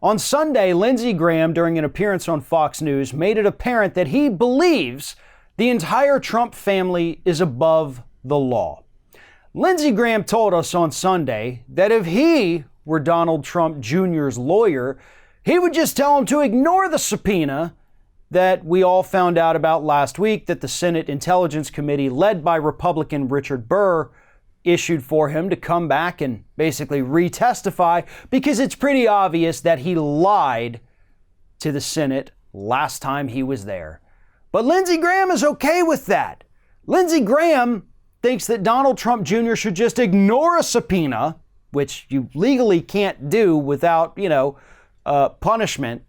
On Sunday, Lindsey Graham, during an appearance on Fox News, made it apparent that he believes the entire Trump family is above the law. Lindsey Graham told us on Sunday that if he were Donald Trump Jr.'s lawyer, he would just tell him to ignore the subpoena that we all found out about last week that the Senate Intelligence Committee, led by Republican Richard Burr, issued for him to come back and basically retestify, because it's pretty obvious that he lied to the Senate last time he was there. But Lindsey Graham is okay with that. Lindsey Graham thinks that Donald Trump Jr. should just ignore a subpoena, which you legally can't do without, punishment.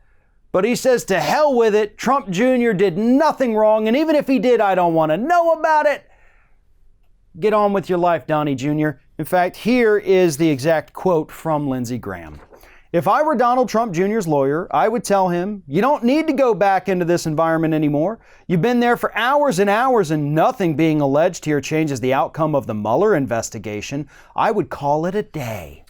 But he says to hell with it. Trump Jr. did nothing wrong, and even if he did, I don't want to know about it. Get on with your life, Donnie Jr. In fact, here is the exact quote from Lindsey Graham. If I were Donald Trump Jr.'s lawyer, I would tell him, you don't need to go back into this environment anymore. You've been there for hours and hours, and nothing being alleged here changes the outcome of the Mueller investigation. I would call it a day.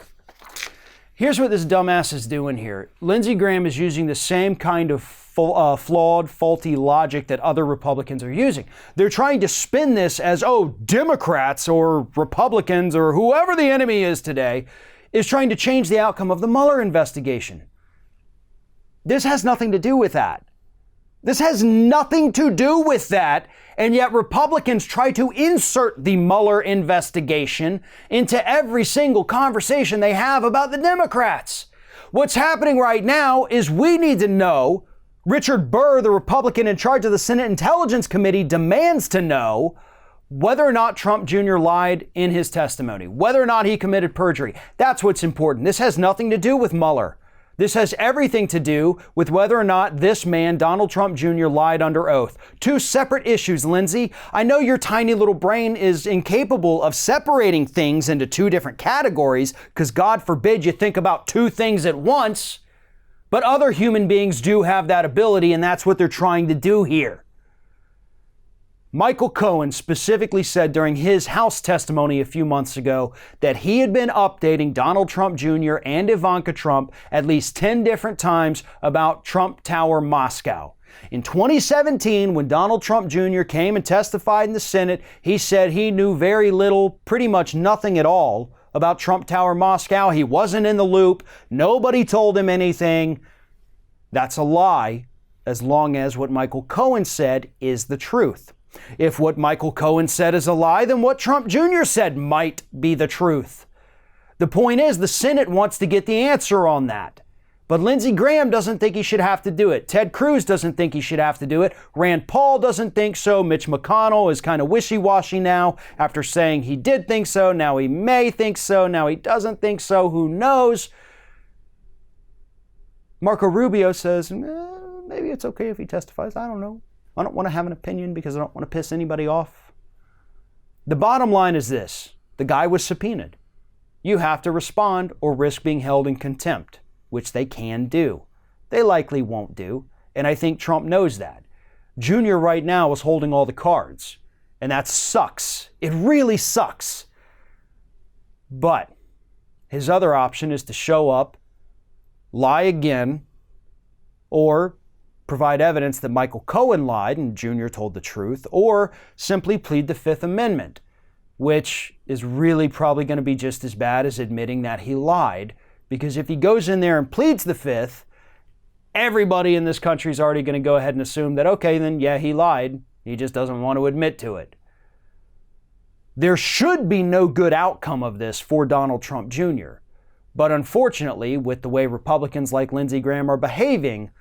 Here's what this dumbass is doing here. Lindsey Graham is using the same kind of flawed, faulty logic that other Republicans are using. They're trying to spin this as, Democrats or Republicans or whoever the enemy is today is trying to change the outcome of the Mueller investigation. This has nothing to do with that. This has nothing to do with that, and yet Republicans try to insert the Mueller investigation into every single conversation they have about the Democrats. What's happening right now is we need to know, Richard Burr, the Republican in charge of the Senate Intelligence Committee, demands to know whether or not Trump Jr. lied in his testimony, whether or not he committed perjury. That's what's important. This has nothing to do with Mueller. This has everything to do with whether or not this man, Donald Trump Jr., lied under oath. Two separate issues, Lindsey. I know your tiny little brain is incapable of separating things into two different categories, because God forbid you think about two things at once. But other human beings do have that ability, and that's what they're trying to do here. Michael Cohen specifically said during his House testimony a few months ago that he had been updating Donald Trump Jr. and Ivanka Trump at least 10 different times about Trump Tower Moscow. In 2017, when Donald Trump Jr. came and testified in the Senate, he said he knew very little, pretty much nothing at all, about Trump Tower Moscow. He wasn't in the loop. Nobody told him anything. That's a lie, as long as what Michael Cohen said is the truth. If what Michael Cohen said is a lie, then what Trump Jr. said might be the truth. The point is, the Senate wants to get the answer on that. But Lindsey Graham doesn't think he should have to do it. Ted Cruz doesn't think he should have to do it. Rand Paul doesn't think so. Mitch McConnell is kind of wishy-washy now after saying he did think so. Now he may think so. Now he doesn't think so. Who knows? Marco Rubio says, maybe it's okay if he testifies. I don't know. I don't want to have an opinion because I don't want to piss anybody off. The bottom line is this. The guy was subpoenaed. You have to respond or risk being held in contempt, which they can do. They likely won't do, and I think Trump knows that. Junior right now is holding all the cards, and that sucks. It really sucks. But his other option is to show up, lie again, or provide evidence that Michael Cohen lied and Jr. told the truth, or simply plead the Fifth Amendment, which is really probably going to be just as bad as admitting that he lied, because if he goes in there and pleads the Fifth, everybody in this country is already going to go ahead and assume that, okay, then yeah, he lied. He just doesn't want to admit to it. There should be no good outcome of this for Donald Trump Jr., but unfortunately, with the way Republicans like Lindsey Graham are behaving,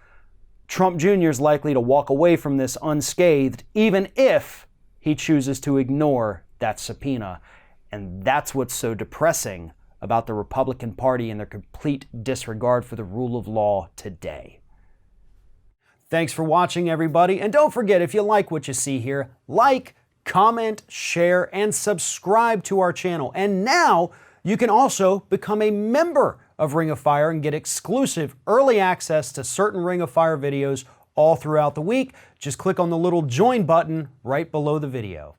Trump Jr. is likely to walk away from this unscathed, even if he chooses to ignore that subpoena. And that's what's so depressing about the Republican Party and their complete disregard for the rule of law today. Thanks for watching, everybody. And don't forget, if you like what you see here, like, comment, share, and subscribe to our channel. And now you can also become a member of Ring of Fire and get exclusive early access to certain Ring of Fire videos all throughout the week. Just click on the little join button right below the video.